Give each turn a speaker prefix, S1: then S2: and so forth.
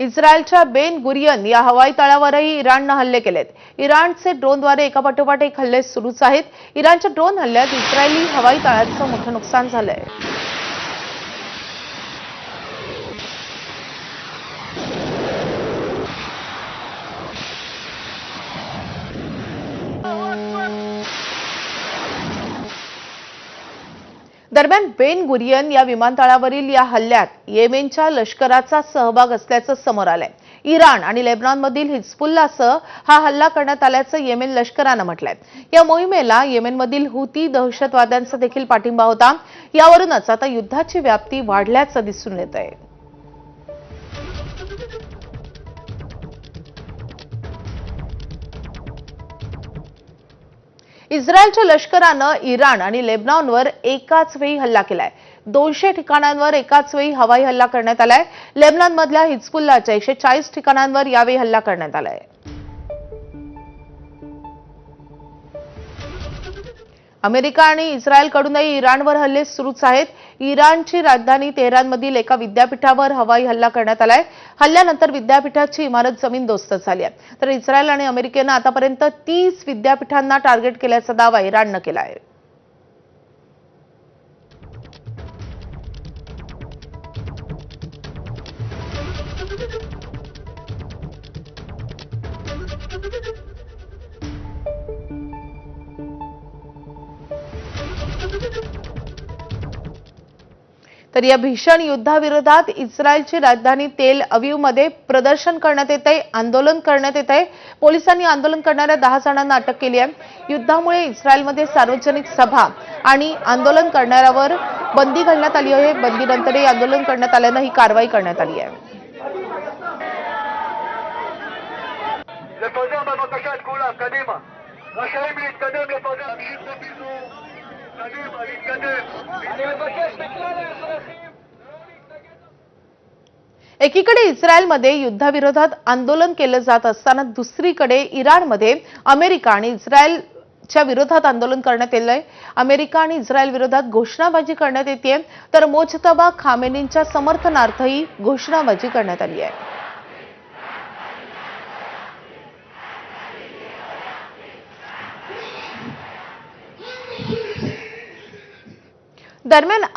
S1: इस्रायलच्या बेन गुरियन या हवाई तळावरही इराणनं हल्ले केलेत। इराणचे ड्रोनद्वारे एकापाठोपाठ एक हल्ले सुरूच आहेत। इराणच्या ड्रोन हल्ल्यात इस्रायली हवाई तळांचं मोठं नुकसान झालंय। दरम्यान बेन गुरियन या विमानतळावरील या हल्ल्यात येमेनच्या लष्कराचा सहभाग असल्याचं समोर आलंय। इराण आणि लेबनॉनमधील हिझबुल्लाहसह हा हल्ला करण्यात आल्याचं येमेन लष्करानं म्हटलंय। या मोहिमेला येमेनमधील हुती दहशतवाद्यांचा देखील पाठिंबा होता। यावरूनच आता युद्धाची व्याप्ती वाढल्याचं दिसून येतंय। इस्रायलच्या लष्करानं इराण आणि लेबनॉनवर एकाच वेळी हल्ला केलाय। 200 ठिकाणांवर एकाच वेळी हवाई हल्ला करण्यात आलाय। लेबनॉनमधल्या हिझबुल्लाहच्या 140 ठिकाणांवर यावेळी हल्ला करण्यात आलाय। अमेरिका आणि इस्रायलकडूनही इराणवर हल्ले सुरूच आहेत। इराणची राजधानी तेहरानमधील एका विद्यापीठावर हवाई हल्ला करण्यात आलाय। हल्ल्यानंतर विद्यापीठाची इमारत जमीनदोस्त झाली आहे। तर इस्रायल आणि अमेरिकेनं आतापर्यंत 30 विद्यापीठांना टार्गेट केल्याचा दावा इराणनं केला आहे। तर या भीषण युद्धाविरोधात इस्रायलची राजधानी तेल अवीवमध्ये प्रदर्शन करण्यात येतंय, आंदोलन करण्यात येतंय। पोलिसांनी आंदोलन करणाऱ्या 10 जणांना अटक केली आहे। युद्धामुळे इस्रायलमध्ये सार्वजनिक सभा आणि आंदोलन करणाऱ्यावर बंदी घालण्यात आली आहे। बंदीनंतरही आंदोलन करण्यात आल्यानं ही कारवाई करण्यात आली आहे। एकीकडे इस्रायलमध्ये युद्धाविरोधात आंदोलन केलं जात असताना दुसरीकडे इराणमध्ये अमेरिका आणि इस्रायलच्या विरोधात आंदोलन करण्यात येलंय। अमेरिका आणि इस्रायल विरोधात घोषणाबाजी करण्यात येते, तर मोजतबा खामेनींच्या समर्थनार्थही घोषणाबाजी करण्यात आली आहे। दरम्यान